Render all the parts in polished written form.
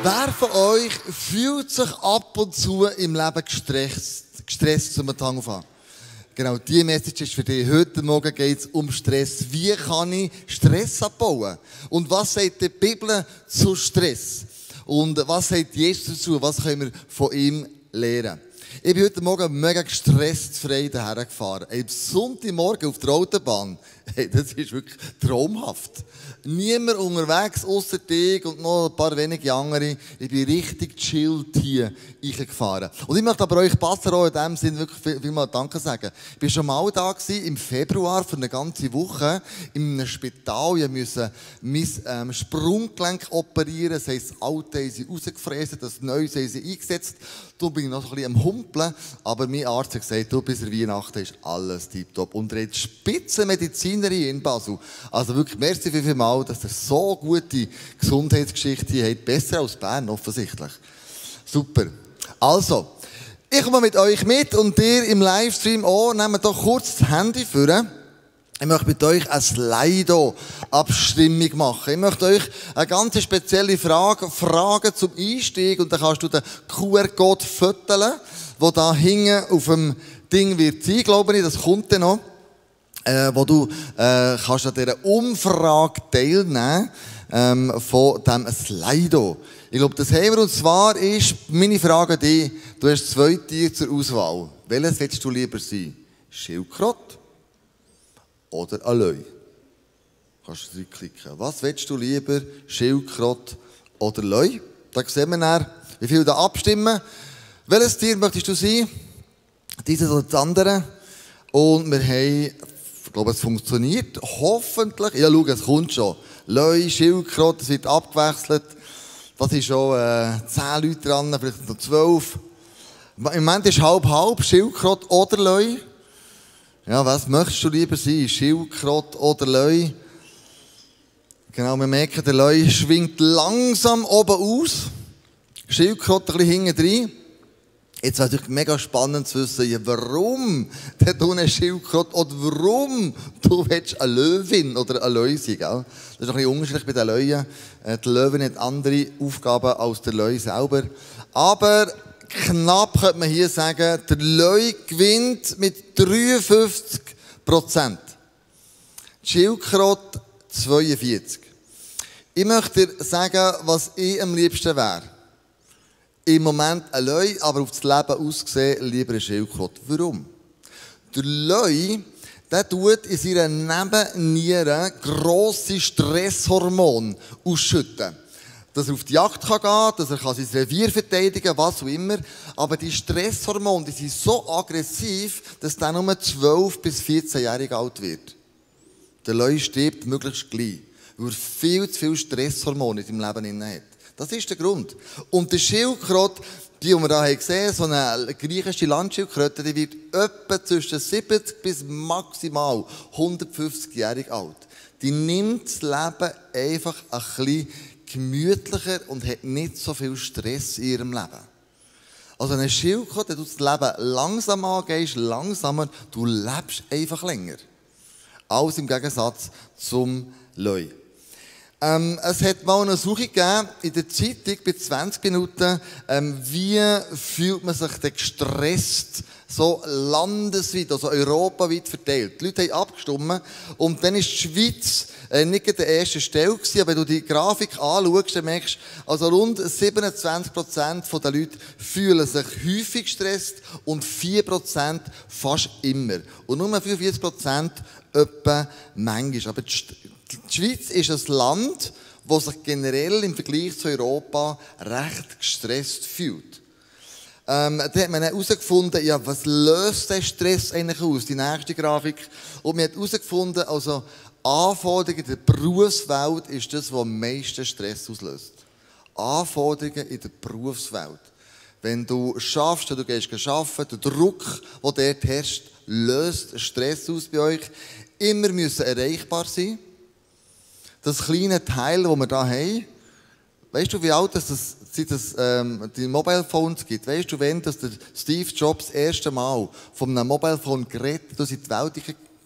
Wer von euch fühlt sich ab und zu im Leben gestresst zum Tag auf an? Genau, die Message ist für dich. Heute Morgen geht es um Stress. Wie kann ich Stress abbauen? Und was sagt die Bibel zu Stress? Und was sagt Jesus dazu? Was können wir von ihm lernen? Ich bin heute Morgen mega gestresst frei daher gefahren. Am Sonntagmorgen auf der Autobahn. Hey, das ist wirklich traumhaft. Niemand unterwegs, ausser dich und noch ein paar wenige andere. Ich bin richtig chillt hier reingefahren. Und ich möchte aber euch Pastor auch in dem Sinne wirklich viel mal Danke sagen. Ich war schon mal da gewesen, im Februar für eine ganze Woche in einem Spital. Ich musste mein Sprunggelenk operieren. Das heisst, das alte haben sie rausgefräst, das neue haben sie eingesetzt. Da bin ich noch so ein bisschen am Humpeln. Aber mein Arzt hat gesagt, du, bis Weihnachten ist alles tiptop. Und er hat Spitzenmedizinerin in Basel. Also wirklich, merci vielmals, dass ihr so gute Gesundheitsgeschichte habt. Besser als Bern, offensichtlich. Super. Also, ich komme mit euch mit und ihr im Livestream auch. Nehmt doch kurz das Handy vor. Ich möchte mit euch eine Slido-Abstimmung machen. Ich möchte euch eine ganz spezielle Frage fragen zum Einstieg. Und dann kannst du den QR-Code fotografieren, der da hinten auf dem Ding wird sein, glaube ich. Das kommt dann noch. Wo du kannst an dieser Umfrage teilnehmen von diesem Slido. Ich glaube, das haben wir. Und zwar ist meine Frage an dich. Du hast 2 Tiere zur Auswahl. Welches willst du lieber sein? Schildkröte oder ein Löwe? Kannst du klicken. Was willst du lieber? Schildkröte oder Löwe? Da sehen wir dann, wie viele da abstimmen. Welches Tier möchtest du sein? Dieses oder das andere? Und wir haben, ich glaube, es funktioniert. Hoffentlich. Ja, schau, es kommt schon. Löwe, Schildkröte, es wird abgewechselt. Das ist schon 10 Leute dran, vielleicht noch 12. Im Moment ist halb, Schildkröte oder Löwe. Ja, was möchtest du lieber sein? Schildkröte oder Löwe? Genau, wir merken, der Löwe schwingt langsam oben aus. Schildkröte ein bisschen hinten drin. Jetzt wäre es natürlich mega spannend zu wissen, ja, warum du eine Schildkröte oder warum du willst eine Löwin oder ein Löwe sein, gell? Das ist noch ein bisschen unterschiedlich bei den Löwen. Die Löwin hat andere Aufgaben als der Löwe selber. Aber knapp könnte man hier sagen, der Löwe gewinnt mit 53%. Die Schildkröte 42%. Ich möchte dir sagen, was ich am liebsten wäre. Im Moment ein Löwe, aber auf das Leben ausgesehen lieber eine Schildkröte. Warum? Der Löwe, der tut in seiner Nebenniere grosse Stresshormone ausschütten. Dass er auf die Jagd gehen kann, dass er sein Revier verteidigen kann, was auch immer. Aber die Stresshormone, die sind so aggressiv, dass der nur 12- bis 14-jährig alt wird. Der Löwe stirbt möglichst gleich, weil er viel zu viel Stresshormone in seinem Leben hat. Das ist der Grund. Und der Schildkröte, die wir hier gesehen haben, so eine griechische Landschildkröte, die wird etwa zwischen 70 bis maximal 150-jährig alt. Die nimmt das Leben einfach ein bisschen gemütlicher und hat nicht so viel Stress in ihrem Leben. Also eine Schildkröte, du das Leben langsam angehst, langsamer, du lebst einfach länger. Alles im Gegensatz zum Löwe. Es hat mal eine Suche gegeben in der Zeitung bei 20 Minuten, wie fühlt man sich denn gestresst, so landesweit, also europaweit verteilt. Die Leute haben abgestimmt und dann ist die Schweiz nicht an der ersten Stelle gewesen, aber wenn du die Grafik anschaust, dann merkst du, also rund 27% der Leute fühlen sich häufig gestresst und 4% fast immer. Und nur 45% etwa manchmal. Aber die Schweiz ist ein Land, das sich generell im Vergleich zu Europa recht gestresst fühlt. Da hat man herausgefunden, ja, was löst der Stress eigentlich aus? Die nächste Grafik. Und man hat herausgefunden, also Anforderungen in der Berufswelt ist das, was am meisten Stress auslöst. Anforderungen in der Berufswelt. Wenn du schaffst, du gehst arbeiten, der Druck, der dort herrscht, löst Stress aus bei euch. Immer müssen erreichbar sein. Das kleine Teil, das wir hier haben, weißt du, wie alt seit es die Mobile Phones gibt? Weißt du, wann der Steve Jobs das erste Mal von einem Mobile Phone geredet, das in die Welt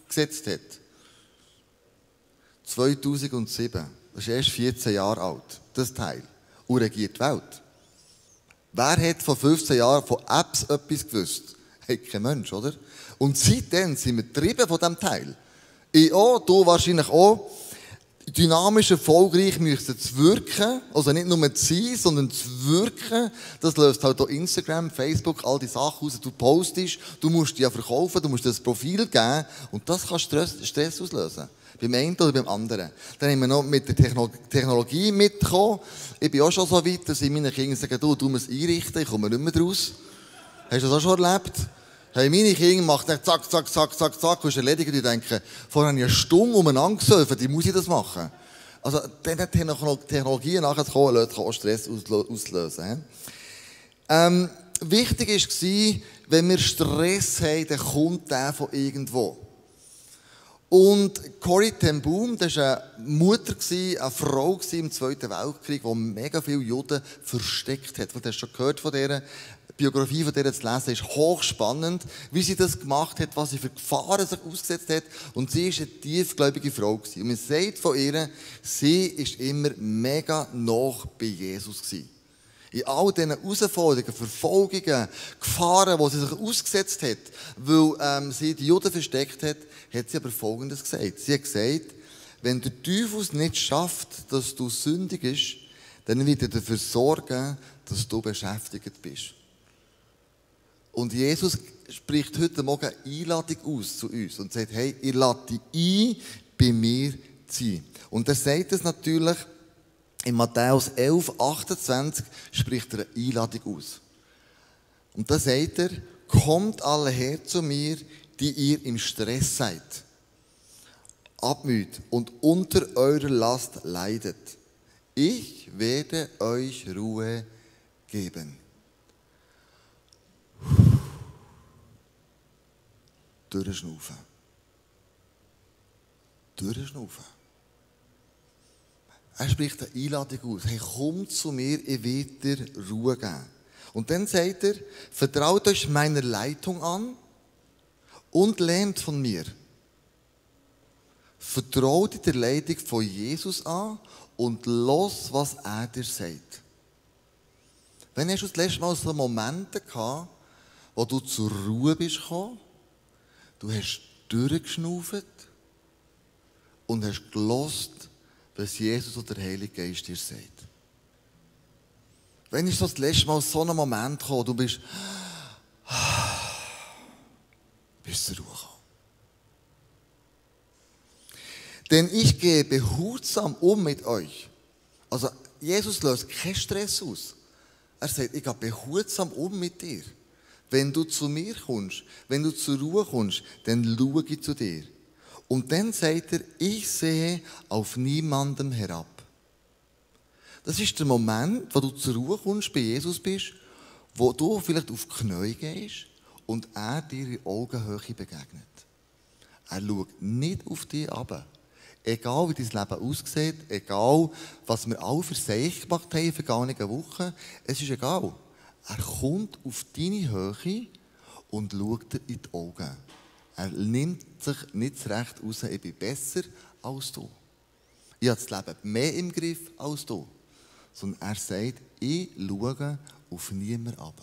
gesetzt hat? 2007. Das ist erst 14 Jahre alt, das Teil. und regiert die Welt. Wer hat vor 15 Jahren von Apps etwas gewusst? Hat kein Mensch, oder? Und seitdem sind wir getrieben von diesem Teil. Ich auch, du wahrscheinlich auch. Dynamisch erfolgreich müssen zu wirken, also nicht nur zu sein, sondern zu wirken. Das löst halt auch Instagram, Facebook, all die Sachen aus. Du postest, du musst die ja verkaufen, du musst das Profil geben und das kann Stress auslösen. Beim einen oder beim anderen. Dann haben wir noch mit der Technologie mitgekommen. Ich bin auch schon so weit, dass ich meinen Kindern sage, du musst es einrichten, ich komme nicht mehr raus. Hast du das auch schon erlebt? Hey, meine Kinder machen dann zack, zack, zack, zack, zack, und es erledigt und die denken, vorher habe ich eine Stunde umeinander gesurft, wie muss ich das machen? Also, diese Technologien nachher zu kommen, kann auch Stress auslösen. Wichtig war, wenn wir Stress haben, dann kommt der von irgendwo. Und Corrie ten Boom, das war eine Mutter, eine Frau im Zweiten Weltkrieg, die mega viele Juden versteckt hat. Du hast schon gehört von dieser Biografie von der zu lesen, ist hochspannend, wie sie das gemacht hat, was sie für Gefahren sich ausgesetzt hat. Und sie war eine tiefgläubige Frau gewesen. Und man sagt von ihr, sie ist immer mega nah bei Jesus gewesen. In all diesen Herausforderungen, Verfolgungen, Gefahren, die sie sich ausgesetzt hat, weil sie die Juden versteckt hat, hat sie aber Folgendes gesagt. Sie hat gesagt, wenn der Teufel es nicht schafft, dass du sündigst, dann wird er dafür sorgen, dass du beschäftigt bist. Und Jesus spricht heute Morgen eine Einladung aus zu uns und sagt, hey, ihr ladet dich ein, bei mir zu sein. Und er sagt es natürlich, in Matthäus 11, 28 spricht er eine Einladung aus. Und da sagt er, kommt alle her zu mir, die ihr im Stress seid, abmüht und unter eurer Last leidet. Ich werde euch Ruhe geben. Durchschnaufen. Durchschnaufen. Er spricht eine Einladung aus. Hey, kommt zu mir, ich werde dir Ruhe geben. Und dann sagt er, vertraut euch meiner Leitung an und lernt von mir. Vertraut der Leitung von Jesus an und los, was er dir sagt. Wann hast du das letzte Mal so Momente gehabt, wo du zur Ruhe bist gekommen, du hast durchgeschnauft und hast gehört, was Jesus oder der Heilige Geist dir sagt. Wann ist das letzte Mal so ein Moment gekommen, du bist zur Ruhe gekommen? Denn ich gehe behutsam um mit euch. Also Jesus löst keinen Stress aus. Er sagt, ich gehe behutsam um mit dir. Wenn du zu mir kommst, wenn du zur Ruhe kommst, dann schaue ich zu dir. Und dann sagt er, ich sehe auf niemandem herab. Das ist der Moment, wo du zur Ruhe kommst, bei Jesus bist, wo du vielleicht auf die Knie gehst und er dir in Augenhöhe begegnet. Er schaut nicht auf dich herab. Egal wie dein Leben aussieht, egal was wir alle für sich gemacht haben in den vergangenen Wochen, es ist egal. Er kommt auf deine Höhe und schaut dir in die Augen. Er nimmt sich nicht das Recht raus, ich bin besser als du. Ich habe das Leben mehr im Griff als du. Sondern er sagt, ich schaue auf niemanden ab.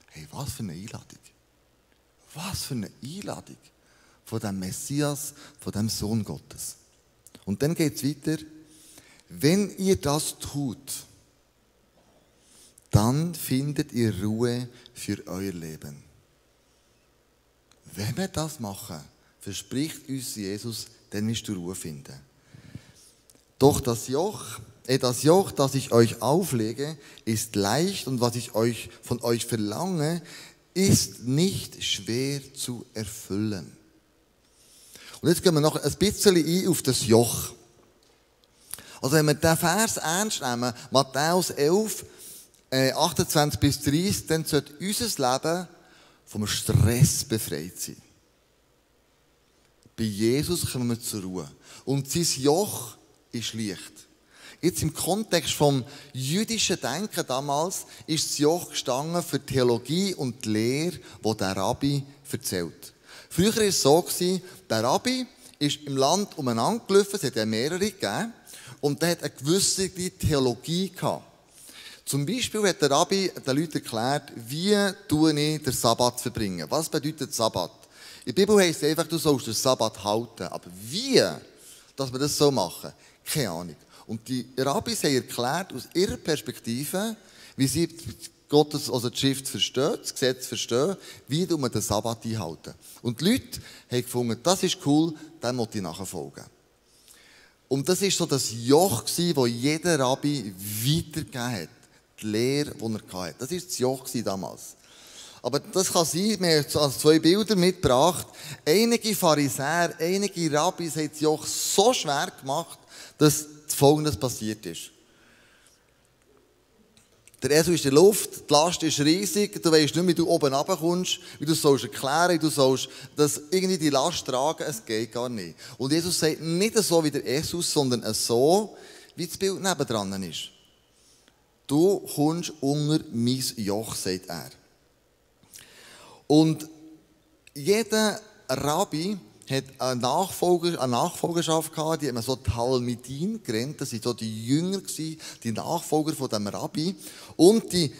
Hey, was für eine Einladung. Was für eine Einladung von dem Messias, von dem Sohn Gottes. Und dann geht es weiter. Wenn ihr das tut, dann findet ihr Ruhe für euer Leben. Wenn wir das machen, verspricht uns Jesus, dann wirst du Ruhe finden. Doch das Joch, das ich euch auflege, ist leicht und was ich von euch verlange, ist nicht schwer zu erfüllen. Und jetzt gehen wir noch ein bisschen ein auf das Joch. Also wenn wir den Vers ernst nehmen, Matthäus 11, 28 bis 30, dann sollte unser Leben vom Stress befreit sein. Bei Jesus kommen wir zur Ruhe. Und sein Joch ist leicht. Jetzt im Kontext vom jüdischen Denken damals ist das Joch gestanden für die Theologie und die Lehre, die der Rabbi erzählt. Früher war es so, der Rabbi ist im Land umeinander gelaufen, es hat ja mehrere gegeben, und der hat eine gewisse Theologie gehabt. Zum Beispiel hat der Rabbi den Leuten erklärt, wie tue ich den Sabbat verbringen. Was bedeutet Sabbat? In der Bibel heisst es einfach, du sollst den Sabbat halten. Aber wie, dass wir das so machen, keine Ahnung. Und die Rabbis haben erklärt, aus ihrer Perspektive, wie sie Gottes, also die Schrift verstehen, das Gesetz verstehen, wie man den Sabbat einhalten. Und die Leute haben gefunden, das ist cool, dem muss ich nachfolgen. Und das war so das Joch, das jeder Rabbi weitergegeben hat. Die Lehre, die er hatte. Das war das Joch damals. Aber das kann sein, wir haben also 2 Bilder mitgebracht. Einige Pharisäer, einige Rabbis haben das Joch so schwer gemacht, dass Folgendes passiert ist. Der Esel ist in der Luft, die Last ist riesig, du weißt nicht, wie du oben runterkommst, wie du es erklären sollst, wie du sollst das irgendwie die Last tragen, es geht gar nicht. Und Jesus sagt nicht so wie der Esel, sondern so, wie das Bild nebendran ist. Du kommst unter mein Joch, sagt er. Und jeder Rabbi hat eine Nachfolgerschaft gehabt, die hat man so Talmidim genannt, das waren so die Jünger, die Nachfolger von dem Rabbi. Und die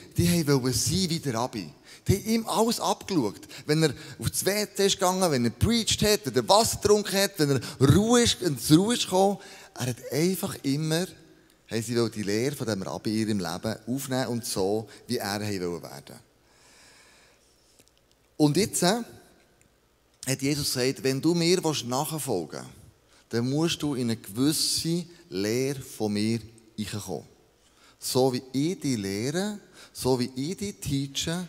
wollten sein wie der Rabbi. Die haben ihm alles abgeschaut. Wenn er auf das WC ist gegangen, wenn er preached hat, wenn er Wasser getrunken hat, wenn er zur Ruhe ist gekommen, er hat einfach immer, haben sie die Lehre von dem Rabbi in ihrem Leben aufnehmen und so, wie er werden wollte. Und jetzt hat Jesus gesagt, wenn du mir nachfolgen willst, dann musst du in eine gewisse Lehre von mir hineinkommen. So wie ich dich lehre, so wie ich dich teache,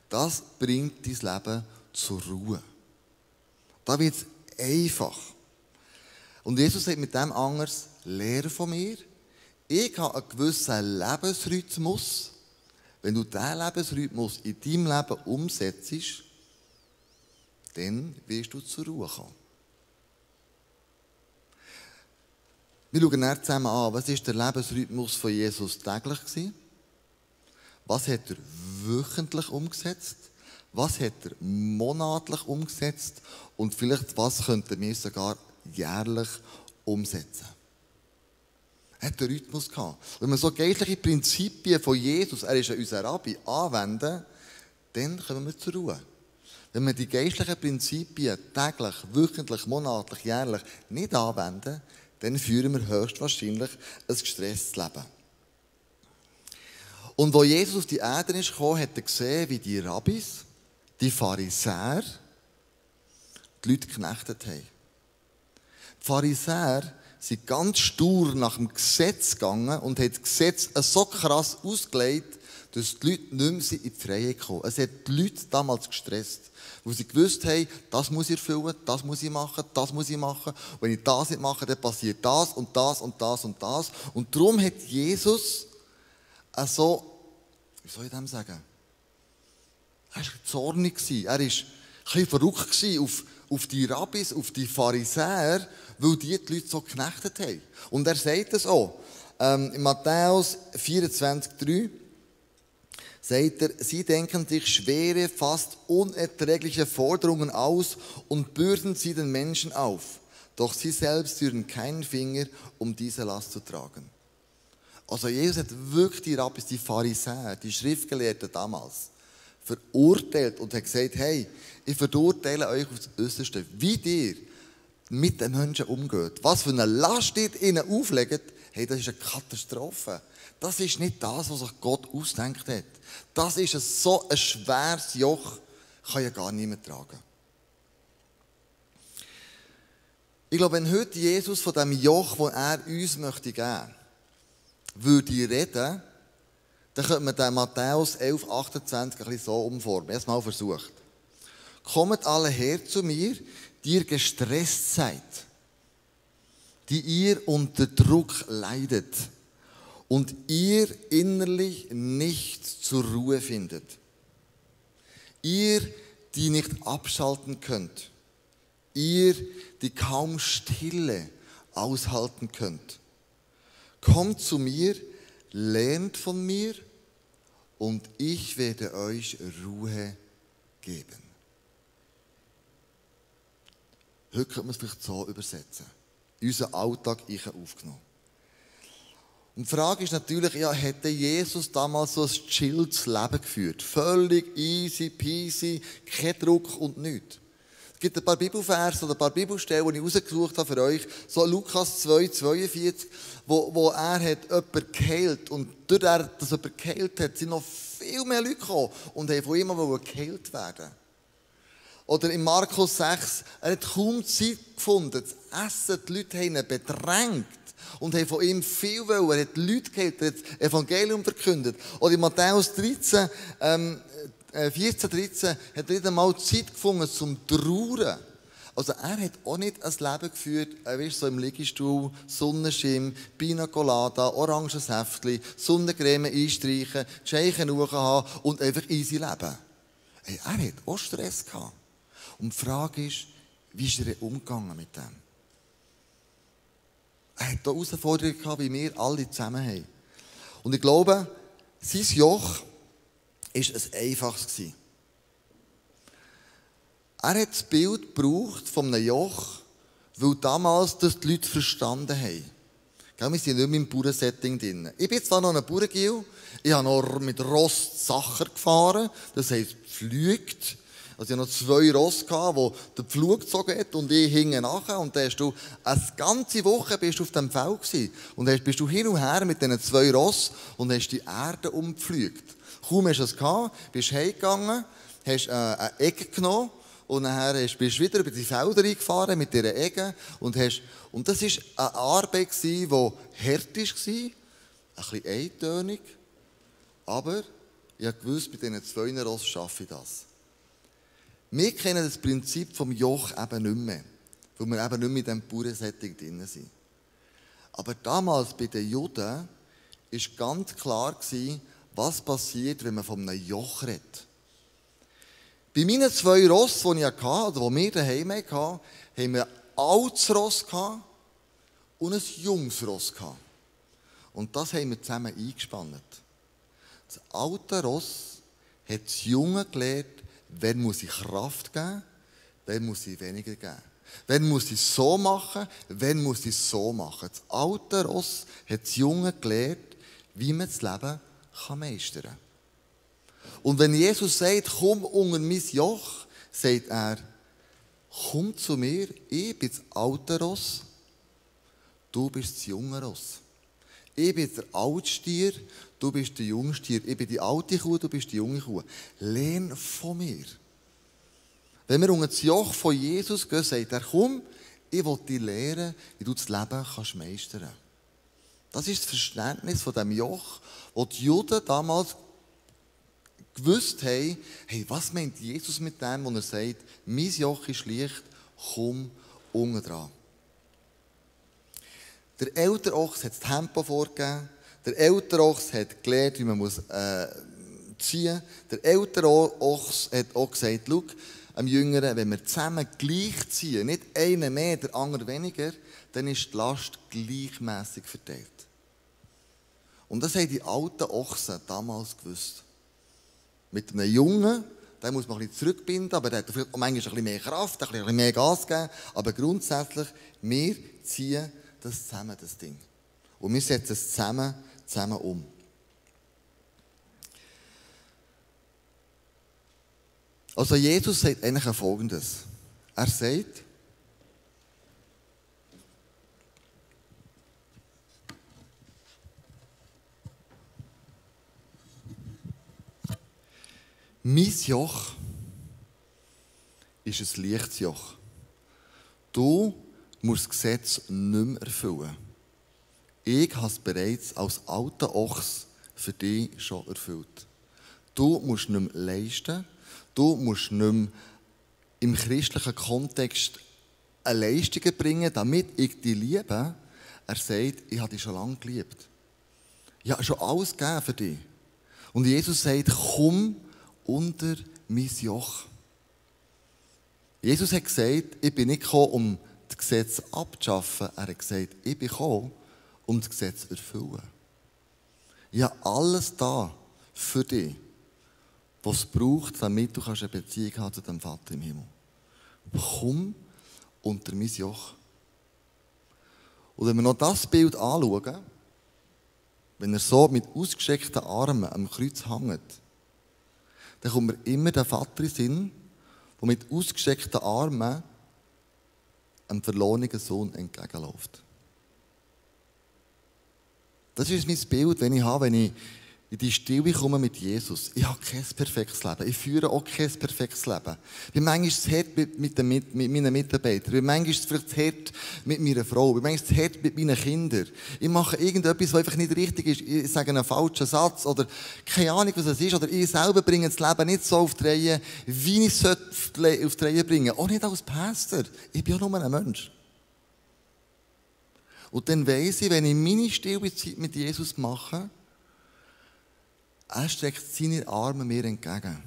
das bringt dein Leben zur Ruhe. Da wird es einfach. Und Jesus sagt mit dem anders, lehre von mir. Ich habe einen gewissen Lebensrhythmus. Wenn du diesen Lebensrhythmus in deinem Leben umsetzt, dann wirst du zur Ruhe kommen. Wir schauen dann zusammen an, was war der Lebensrhythmus von Jesus täglich gewesen? Was hat er wöchentlich umgesetzt? Was hat er monatlich umgesetzt? Und vielleicht, was könnten wir sogar jährlich umsetzen? Er hat einen Rhythmus gehabt. Wenn wir so geistliche Prinzipien von Jesus, er ist ja unser Rabbi, anwenden, dann kommen wir zur Ruhe. Wenn wir die geistlichen Prinzipien täglich, wöchentlich, monatlich, jährlich nicht anwenden, dann führen wir höchstwahrscheinlich ein gestresstes Leben. Und als Jesus auf die Erde ist gekommen, hat er gesehen, wie die Rabbis, die Pharisäer, die Leute geknechtet haben. Die Pharisäer sind ganz stur nach dem Gesetz gegangen und haben das Gesetz so krass ausgelegt, dass die Leute nicht mehr in die Freiheit kommen. Es hat die Leute damals gestresst, weil sie gewusst haben, das muss ich erfüllen, das muss ich machen, das muss ich machen. Und wenn ich das nicht mache, dann passiert das und das und das und das. Und darum hat Jesus so, wie soll ich dem sagen? Er war zornig, er war ein bisschen verrückt auf die Rabbis, auf die Pharisäer, weil die Leute so geknechtet haben. Und er sagt es auch. In Matthäus 24,3 sagt er, sie denken sich schwere, fast unerträgliche Forderungen aus und bürden sie den Menschen auf. Doch sie selbst rühren keinen Finger, um diese Last zu tragen. Also Jesus hat wirklich die Rabbis, die Pharisäer, die Schriftgelehrten damals verurteilt und hat gesagt, hey, ich verurteile euch aufs Äußerste, wie ihr mit den Menschen umgeht. Was für eine Last ihr ihnen auflegt, hey, das ist eine Katastrophe. Das ist nicht das, was sich Gott ausdenkt hat. Das ist so ein schweres Joch, kann ja gar niemand tragen. Ich glaube, wenn heute Jesus von dem Joch, das er uns möchte geben, würde reden, dann könnte man den Matthäus 11,28 ein bisschen so umformen. Erstmal versucht. Kommt alle her zu mir, die ihr gestresst seid, die ihr unter Druck leidet und ihr innerlich nicht zur Ruhe findet. Ihr, die nicht abschalten könnt. Ihr, die kaum Stille aushalten könnt. Kommt zu mir, lernt von mir und ich werde euch Ruhe geben. Heute könnte man es vielleicht so übersetzen. In unseren Alltag aufgenommen. Und die Frage ist natürlich, ja, hätte Jesus damals so ein chilltes Leben geführt? Völlig easy peasy, kein Druck und nichts. Es gibt ein paar Bibelverse oder ein paar Bibelstellen, die ich rausgesucht habe für euch. So Lukas 2,42, wo er hat jemanden geheilt. Und durch das, dass er jemanden geheilt hat, sind noch viel mehr Leute gekommen und haben von ihm geheilt werden. Oder in Markus 6, er hat kaum Zeit gefunden zu essen. Die Leute haben ihn bedrängt und haben von ihm viel wollen. Er hat Leute geheilt, er hat das Evangelium verkündet. Oder in Matthäus 13, 14, 13 hat er nicht einmal Zeit gefunden zum Trauern. Also er hat auch nicht ein Leben geführt, weißt, so im Liegestuhl, Sonnenschirm, Pina Colada, Orangensäftchen, Sonnencreme einstreichen, die Scheichen hochhaben und einfach easy leben. Hey, er hat auch Stress gehabt. Und die Frage ist, wie ist er umgegangen mit dem? Er hat da Herausforderungen gehabt, wie wir alle zusammen haben. Und ich glaube, sein Joch war ein einfaches. Er hat das Bild gebraucht von einem Joch, weil damals das die Leute verstanden haben. Wir sind nicht mehr im Bauernsetting drin. Ich bin zwar noch ein Bauerngil, ich habe noch mit Ross Sacher gefahren, das heisst gepflügt. Also ich hatte noch 2 Ross, die der Pflug gezogen hat und ich hing nachher. Und dann hast du eine ganze Woche bist du auf dem Feld gewesen. Und dann bist du hin und her mit diesen 2 Ross und hast die Erde umgepflügt. Kaum hast du es gehabt, bist heimgegangen, hast eine Ecke genommen und dann bist du wieder über die Felder eingefahren mit dieser Ecke. Und das war eine Arbeit, die hart war, ein bisschen eintönig. Aber ich wusste, bei diesen 2 Ross schaffe ich das. Wir kennen das Prinzip vom Joch eben nicht mehr, weil wir eben nicht mehr in diesem Bauernsetting drin sind. Aber damals bei den Juden war ganz klar, was passiert, wenn man von einem Joch redet. Bei meinen 2 Ross, die ich hatte, oder die wir daheim hatten, haben wir ein altes Ross und ein junges Ross. Und das haben wir zusammen eingespannt. Das alte Ross hat das Junge gelernt, wann muss ich Kraft geben, wann muss ich weniger geben. Wann muss ich so machen, wann muss ich so machen. Das alte Ross hat das Junge gelernt, wie man das Leben meistern kann. Und wenn Jesus sagt, komm unter mein Joch, sagt er, komm zu mir, ich bin das alte Ross, du bist das junge Ross. Ich bin der alte Stier, du bist der junge Stier. Ich bin die alte Kuh, du bist die junge Kuh. Lern von mir. Wenn wir unter das Joch von Jesus gehen, sagt er, komm, ich will dir lehren, wie du das Leben meistern kannst. Das ist das Verständnis von dem Joch, wo die Juden damals gewusst haben, hey, was meint Jesus mit dem, wo er sagt, mein Joch ist leicht, komm unten dran. Der ältere Ochs hat das Tempo vorgegeben. Der ältere Ochs hat gelernt, wie man ziehen muss. Der ältere Ochs hat auch gesagt, schau, am Jüngeren, wenn wir zusammen gleich ziehen, nicht einer mehr, der andere weniger, dann ist die Last gleichmässig verteilt. Und das haben die alten Ochsen damals gewusst. Mit einem Jungen, den muss man ein bisschen zurückbinden, aber der hat manchmal ein bisschen mehr Kraft, ein bisschen mehr Gas geben. Aber grundsätzlich, wir ziehen das zusammen, das Ding. Und wir setzen es zusammen um. Also Jesus sagt eigentlich Folgendes. Er sagt, mein Joch ist ein leichtes Joch. Du musst das Gesetz nicht mehr erfüllen. Ich habe es bereits als alter Ochs für dich schon erfüllt. Du musst nicht mehr leisten. Du musst nicht mehr im christlichen Kontext eine Leistung bringen, damit ich dich liebe. Er sagt, ich habe dich schon lange geliebt. Ich habe schon alles gegeben für dich. Und Jesus sagt, komm unter mein Joch. Jesus hat gesagt, ich bin nicht gekommen, um das Gesetz abzuschaffen. Er hat gesagt, ich bin gekommen, um das Gesetz zu erfüllen. Ich habe alles da für dich, was es braucht, damit du eine Beziehung haben zu dem Vater im Himmel. Komm unter mein Joch. Und wenn wir noch das Bild anschauen, wenn er so mit ausgestreckten Armen am Kreuz hängt, dann kommt mir immer der Vater in den Sinn, der mit ausgestreckten Armen einem verlorenen Sohn entgegenläuft. Das ist mein Bild, wenn ich in die Stille komme mit Jesus. Ich habe kein perfektes Leben. Ich führe auch kein perfektes Leben. Wie manchmal ist es hart mit meinen Mitarbeitern. Wie manchmal ist es vielleicht zu hart mit meiner Frau. Wie manchmal ist es zu hart mit meinen Kindern. Ich mache irgendetwas, was einfach nicht richtig ist. Ich sage einen falschen Satz oder keine Ahnung, was es ist. Oder ich selber bringe das Leben nicht so auf die Reihe, wie ich es auf die Reihe bringen sollte. Auch nicht als Pastor. Ich bin ja nur ein Mensch. Und dann weiss ich, wenn ich meine stille Zeit mit Jesus mache, er streckt seine Arme mir entgegen.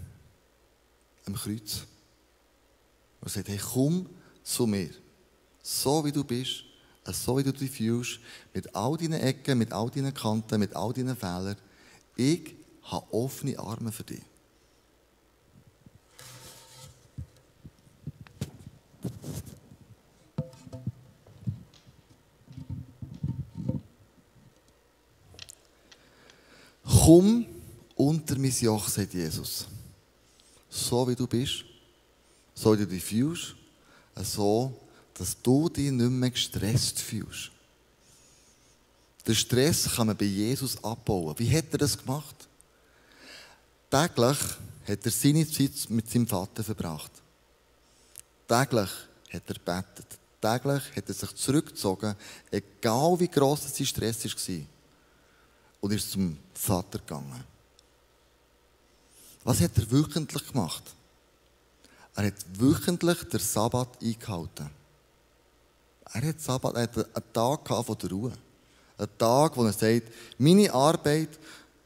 Am Kreuz. Und sagt, hey, komm zu mir. So wie du bist, so wie du dich fühlst, mit all deinen Ecken, mit all deinen Kanten, mit all deinen Fehlern. Ich habe offene Arme für dich. Komm unter mein Joch, sagt Jesus. So wie du bist, so wie du dich fühlst, so, dass du dich nicht mehr gestresst fühlst. Den Stress kann man bei Jesus abbauen. Wie hat er das gemacht? Täglich hat er seine Zeit mit seinem Vater verbracht. Täglich hat er gebetet. Täglich hat er sich zurückgezogen, egal wie gross sein Stress war. Und ist zum Vater gegangen. Was hat er wöchentlich gemacht? Er hat wöchentlich den Sabbat eingehalten. Er hat einen Tag von der Ruhe. Einen Tag, wo er sagt, meine Arbeit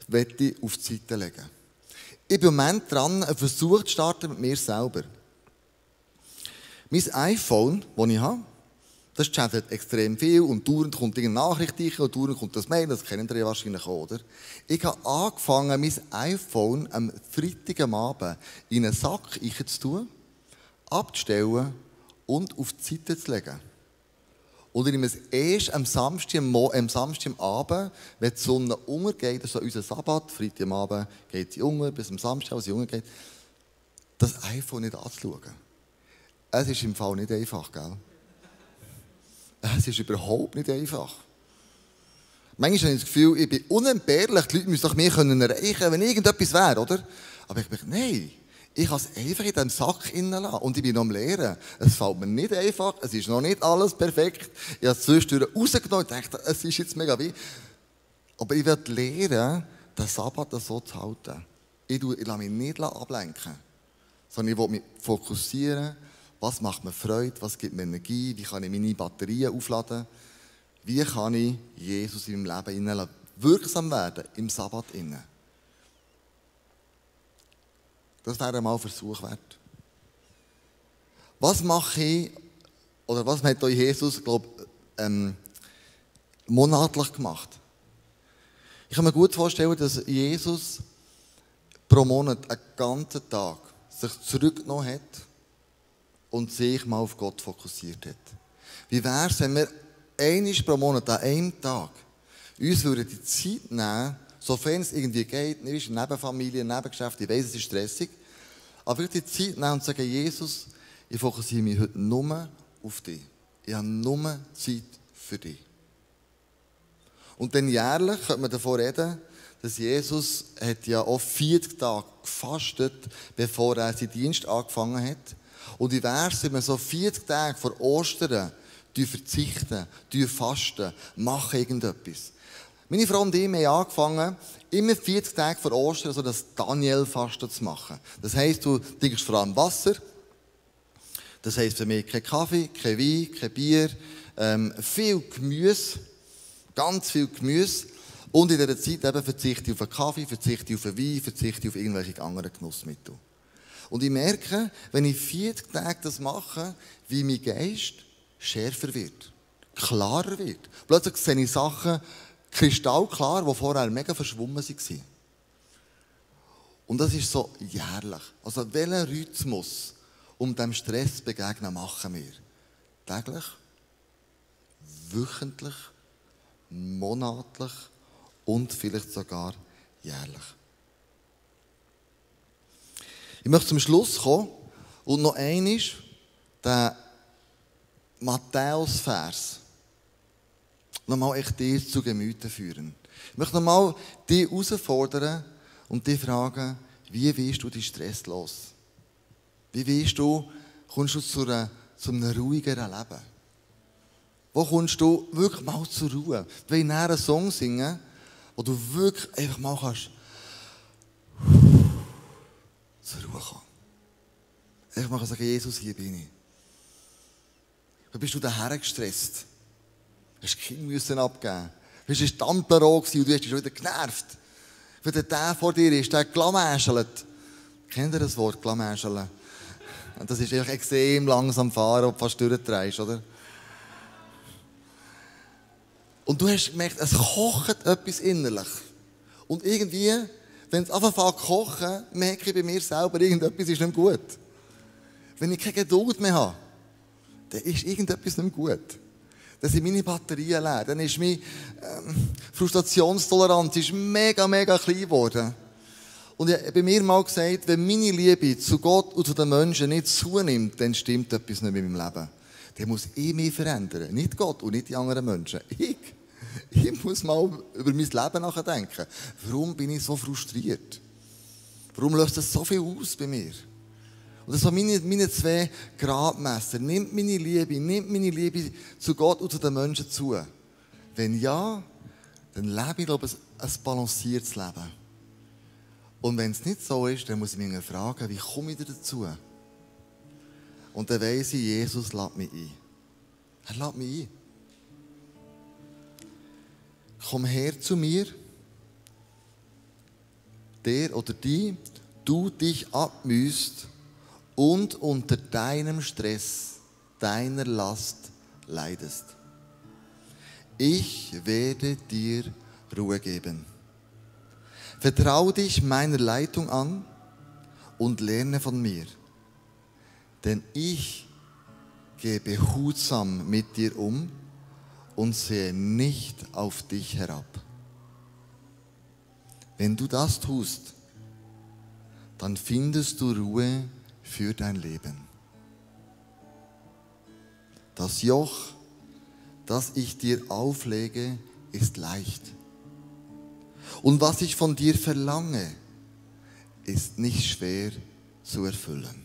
möchte ich auf die Seite legen. Ich bin im Moment dran, einen Versuch zu starten mit mir selber. Mein iPhone, das ich habe, das chattet extrem viel und dauernd kommt eine Nachricht rein und dauernd kommt das Mail, das kennen ihr ja wahrscheinlich auch, oder? Ich habe angefangen, mein iPhone am Freitag am Abend in einen Sack zu tun, abzustellen und auf die Seite zu legen. Und ich nehme es erst am Samstag am Abend, wenn die Sonne untergeht, das ist so unser Sabbat, Freitag am Abend geht sie unter, bis am Samstag, als sie untergeht, das iPhone nicht anzuschauen. Es ist im Fall nicht einfach, gell? Es ist überhaupt nicht einfach. Manchmal habe ich das Gefühl, ich bin unentbehrlich, die Leute müssen doch mehr erreichen können, wenn irgendetwas wäre, oder? Aber ich denke, nein, ich kann es einfach in diesem Sack innen lassen. Und ich bin noch am Lehren. Es fällt mir nicht einfach, es ist noch nicht alles perfekt. Ich habe es zwischendurch rausgenommen und dachte, es ist jetzt mega wie. Aber ich werde lernen, den Sabbat so zu halten. Ich lasse mich nicht ablenken, sondern ich will mich fokussieren. Was macht mir Freude? Was gibt mir Energie? Wie kann ich meine Batterien aufladen? Wie kann ich Jesus in meinem Leben wirksam werden, im Sabbat innen? Das wäre einmal ein Versuch wert. Was mache ich, oder was hat euch Jesus, monatlich gemacht? Ich kann mir gut vorstellen, dass Jesus pro Monat einen ganzen Tag sich zurückgenommen hat und sich mal auf Gott fokussiert hat. Wie wäre es, wenn wir einmal pro Monat, an einem Tag, uns die Zeit nehmen, sofern es irgendwie geht, nicht in Nebenfamilie, Nebengeschäft, ich weiss, es ist stressig, aber wirklich die Zeit nehmen und sagen, Jesus, ich fokussiere mich heute nur auf dich. Ich habe nur Zeit für dich. Und dann jährlich könnte man davon reden, dass Jesus hat ja auch 40 Tage gefastet, bevor er seinen Dienst angefangen hat. Und wie wäre es, wenn wir so 40 Tage vor Ostern verzichten, fasten, machen irgendetwas. Meine Frau und ich haben angefangen, immer 40 Tage vor Ostern so das Daniel-Fasten zu machen. Das heisst, du trinkst vor allem Wasser. Das heisst für mich kein Kaffee, kein Wein, kein Bier, viel Gemüse, ganz viel Gemüse. Und in dieser Zeit eben verzichte ich auf einen Kaffee, verzichte ich auf einen Wein, verzichte ich auf irgendwelche anderen Genussmittel. Und ich merke, wenn ich 40 Tage das mache, wie mein Geist schärfer wird, klarer wird. Plötzlich sehe ich Sachen kristallklar, die vorher mega verschwommen waren. Und das ist so jährlich. Also welchen Rhythmus, um dem Stress zu begegnen, machen wir? Täglich, wöchentlich, monatlich und vielleicht sogar jährlich. Ich möchte zum Schluss kommen und noch einmal den Matthäus-Vers nochmal echt dir zu Gemüte führen. Ich möchte nochmal dich herausfordern und dich fragen, wie wirst du dich stresslos? Kommst du zu einem ruhigeren Leben? Wo kommst du wirklich mal zur Ruhe? Wir wollen einen Song singen, wo du wirklich einfach mal kannst zur Ruhe kommen. Einfach mal sagen, Jesus, hier bin ich. Dann bist du daher gestresst. Du hast das Kind müssen abgeben. Du warst ein Stammler und du hast dich schon wieder genervt. Wenn der vor dir ist, der glamäschelt. Kennt ihr das Wort, glamäscheln? Das ist einfach extrem langsam fahren, ob du fast durchdrehst, oder? Und du hast gemerkt, es kocht etwas innerlich. Und irgendwie, wenn es anfängt zu kochen, merke ich bei mir selber, irgendetwas ist nicht gut. Wenn ich keine Geduld mehr habe, dann ist irgendetwas nicht gut. Dann sind meine Batterien leer. Dann ist meine Frustrationstoleranz mega, mega klein geworden. Und ich habe bei mir mal gesagt, wenn meine Liebe zu Gott und zu den Menschen nicht zunimmt, dann stimmt etwas nicht mit meinem Leben. Dann muss ich mich verändern. Nicht Gott und nicht die anderen Menschen. Ich muss mal über mein Leben nachdenken. Warum bin ich so frustriert? Warum löst das so viel aus bei mir? Und das sind meine 2 Gradmesser. Nimmt meine Liebe zu Gott und zu den Menschen zu? Wenn ja, dann lebe ich, glaube ich, ein balanciertes Leben. Und wenn es nicht so ist, dann muss ich mich fragen, wie komme ich dazu? Und dann weiss ich, Jesus lädt mich ein. Er lädt mich ein. Komm her zu mir, der oder die, du dich abmühst und unter deinem Stress, deiner Last leidest. Ich werde dir Ruhe geben. Vertrau dich meiner Leitung an und lerne von mir. Denn ich gehe behutsam mit dir um und sehe nicht auf dich herab. Wenn du das tust, dann findest du Ruhe für dein Leben. Das Joch, das ich dir auflege, ist leicht. Und was ich von dir verlange, ist nicht schwer zu erfüllen.